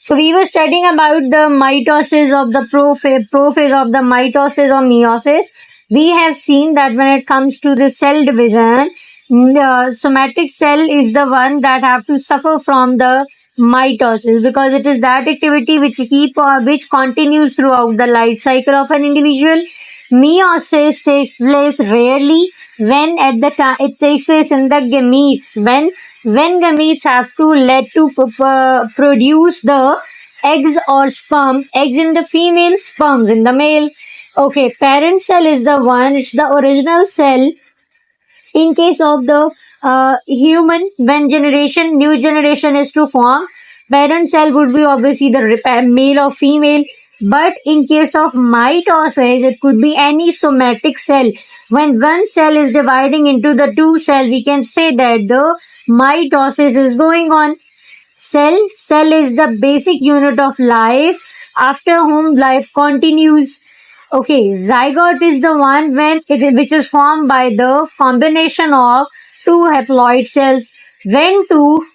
So we were studying about the mitosis of the prophase of the mitosis or meiosis. We have seen that when it comes to the cell division, the somatic cell is the one that have to suffer from the mitosis because it is that activity which continues throughout the life cycle of an individual. Meiosis takes place rarely when at the time it takes place in the gametes when gametes have to lead to produce the eggs or sperm, eggs in the female, sperms in the male. Okay, parent cell is the one, it's the original cell in case of the human. When new generation is to form, parent cell would be obviously the male or female. But in case of mitosis, it could be any somatic cell. When one cell is dividing into the two cells, we can say that the mitosis is going on. Cell is the basic unit of life after whom life continues. Okay, zygote is the one which is formed by the combination of two haploid cells. When two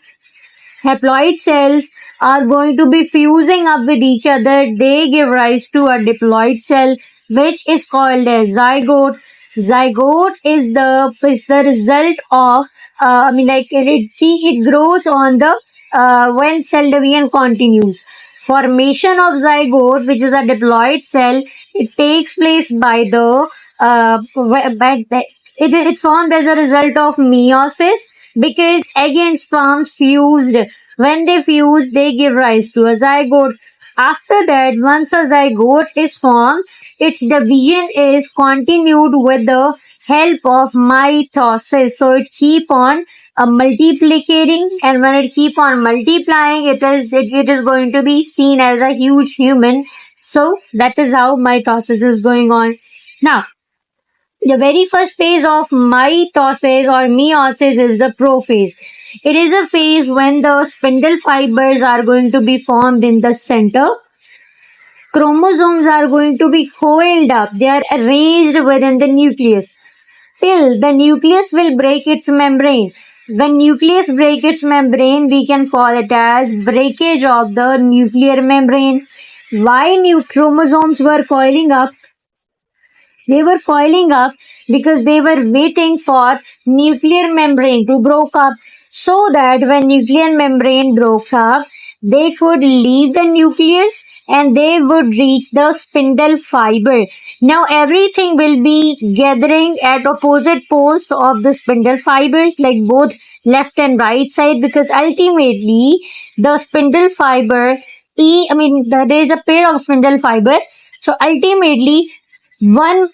haploid cells are going to be fusing up with each other, they give rise to a diploid cell, which is called as zygote. Zygote is the result of it grows on the when cell division continues. Formation of zygote, which is a diploid cell, it takes place by it's formed as a result of meiosis because egg and sperms fused. When they fuse, they give rise to a zygote. After that, once a zygote is formed, its division is continued with the help of mitosis. So it keep on multiplicating, and when it keep on multiplying, it is going to be seen as a huge human. So that is how mitosis is going on. Now, the very first phase of mitosis or meiosis is the prophase. It is a phase when the spindle fibers are going to be formed in the center. Chromosomes are going to be coiled up. They are arranged within the nucleus till the nucleus will break its membrane. When nucleus break its membrane, we can call it as breakage of the nuclear membrane. Why new chromosomes were coiling up? They were coiling up because they were waiting for nuclear membrane to broke up, so that when nuclear membrane broke up, they could leave the nucleus and they would reach the spindle fiber. Now everything will be gathering at opposite poles of the spindle fibers, like both left and right side, because ultimately the spindle fiber, there is a pair of spindle fiber. So ultimately, one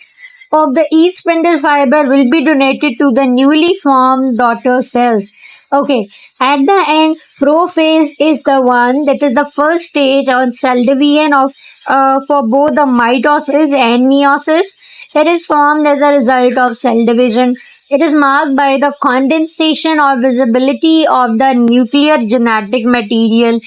of the each spindle fiber will be donated to the newly formed daughter cells. Okay, at the end, prophase is the one that is the first stage on cell division of for both the mitosis and meiosis. It is formed as a result of cell division. It is marked by the condensation or visibility of the nuclear genetic material.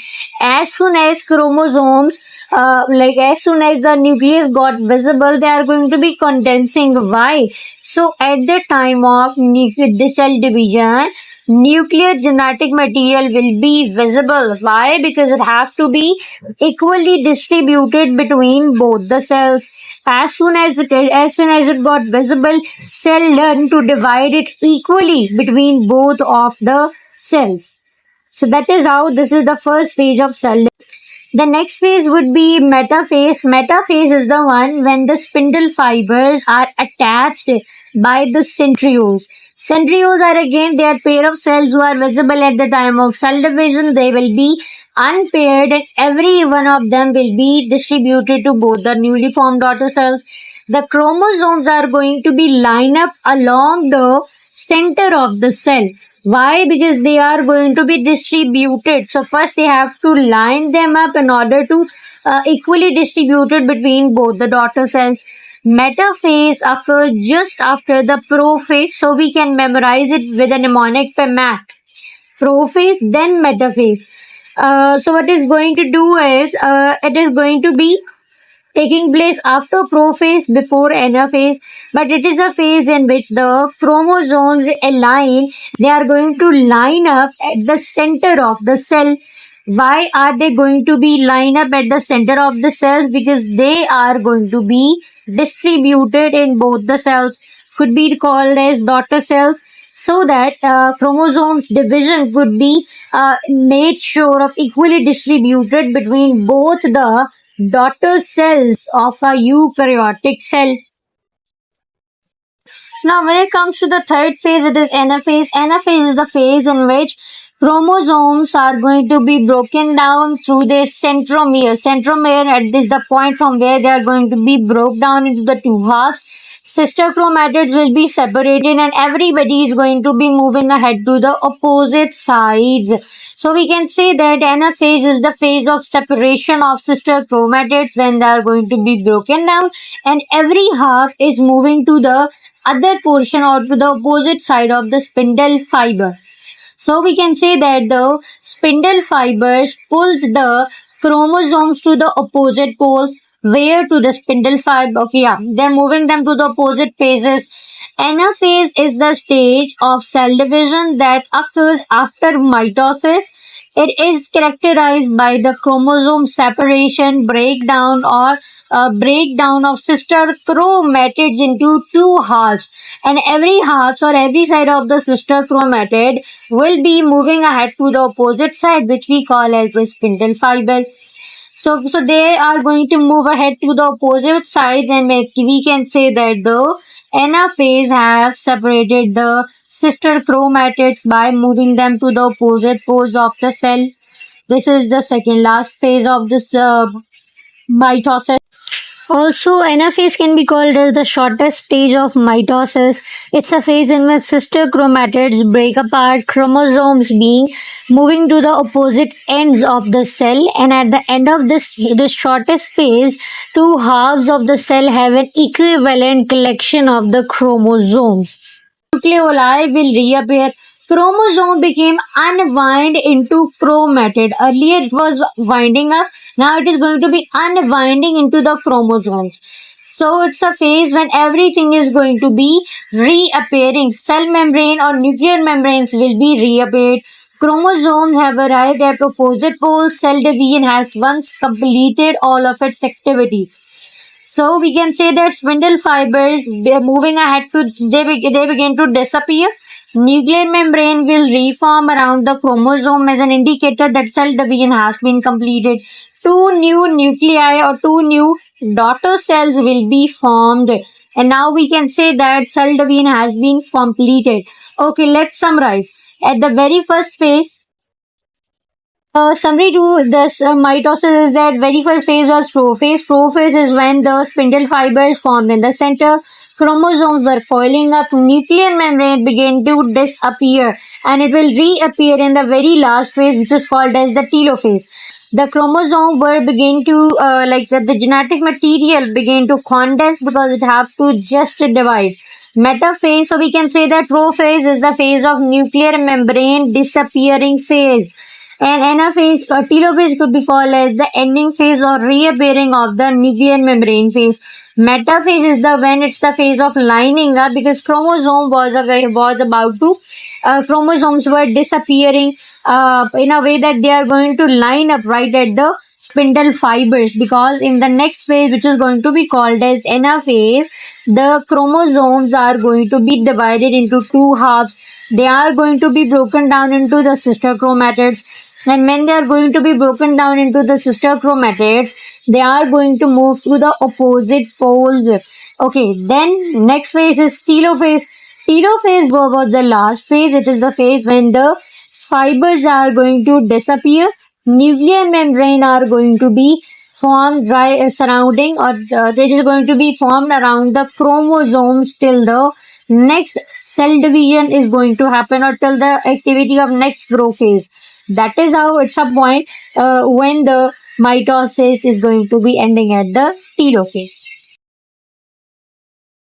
As soon as chromosomes, as soon as the nucleus got visible, they are going to be condensing. Why? So at the time of the cell division, nuclear genetic material will be visible. Why? Because it has to be equally distributed between both the cells. As soon as it got visible, cell learned to divide it equally between both of the cells. So that is how this is the first stage of cell division. The next phase would be metaphase. Metaphase is the one when the spindle fibers are attached by the centrioles. Centrioles are again they are pair of cells who are visible at the time of cell division. They will be unpaired and every one of them will be distributed to both the newly formed daughter cells. The chromosomes are going to be lined up along the center of the cell. Why? Because they are going to be distributed. So first they have to line them up in order to equally distribute it between both the daughter cells. Metaphase occurs just after the prophase, so we can memorize it with a mnemonic MAT. Prophase, then metaphase. So what is going to do is it is going to be taking place after prophase, before anaphase, but it is a phase in which the chromosomes align. They are going to line up at the center of the cell. Why are they going to be lined up at the center of the cells? Because they are going to be distributed in both the cells, could be called as daughter cells, so that chromosomes division could be made sure of equally distributed between both the daughter cells of a eukaryotic cell. Now, when it comes to the third phase, it is anaphase. Anaphase is the phase in which chromosomes are going to be broken down through their centromere. Centromere is the point from where they are going to be broke down into the two halves. Sister chromatids will be separated, and everybody is going to be moving ahead to the opposite sides. So we can say that anaphase is the phase of separation of sister chromatids when they are going to be broken down, and every half is moving to the other portion or to the opposite side of the spindle fiber. So we can say that the spindle fibers pulls the chromosomes to the opposite poles. Where to the spindle fiber? Okay, yeah, they're moving them to the opposite phases. Anaphase is the stage of cell division that occurs after mitosis. It is characterized by the chromosome separation, breakdown of sister chromatids into two halves, and every half or every side of the sister chromatid will be moving ahead to the opposite side, which we call as the spindle fiber. So they are going to move ahead to the opposite sides, and we can say that the anaphase have separated the sister chromatids by moving them to the opposite poles of the cell. This is the second last phase of this mitosis. Also, anaphase can be called as the shortest stage of mitosis. It's a phase in which sister chromatids break apart, chromosomes being moving to the opposite ends of the cell, and at the end of this shortest phase, two halves of the cell have an equivalent collection of the chromosomes. Nucleoli will reappear. Chromosome became unwind into chromatid. Earlier it was winding up. Now it is going to be unwinding into the chromosomes. So it's a phase when everything is going to be reappearing. Cell membrane or nuclear membranes will be reappeared. Chromosomes have arrived at opposite poles. Cell division has once completed all of its activity. So we can say that spindle fibers, they're moving ahead to they begin to disappear. Nuclear membrane will reform around the chromosome as an indicator that cell division has been completed. Two new nuclei or two new daughter cells will be formed. And now we can say that cell division has been completed. Okay, let's summarize. At the very first phase, summary to this mitosis is that very first phase was prophase. Prophase is when the spindle fibers formed in the center, chromosomes were coiling up, nuclear membrane began to disappear, and it will reappear in the very last phase, which is called as the telophase. The chromosome were begin to the genetic material began to condense because it have to just divide. Metaphase, so we can say that prophase is the phase of nuclear membrane disappearing phase. And anaphase or telophase could be called as the ending phase or reappearing of the nuclear membrane phase. Metaphase is the when it's the phase of lining up because chromosome was about to chromosomes were disappearing in a way that they are going to line up right at the spindle fibers, because in the next phase, which is going to be called as anaphase, the chromosomes are going to be divided into two halves. They are going to be broken down into the sister chromatids, and when they are going to be broken down into the sister chromatids, they are going to move to the opposite poles. Okay, then next phase is telophase. Telophase was the last phase. It is the phase when the fibers are going to disappear, nuclear membrane are going to be formed surrounding, or it is going to be formed around the chromosomes till the next cell division is going to happen, or till the activity of next prophase. That is how it's a point when the mitosis is going to be ending at the telophase.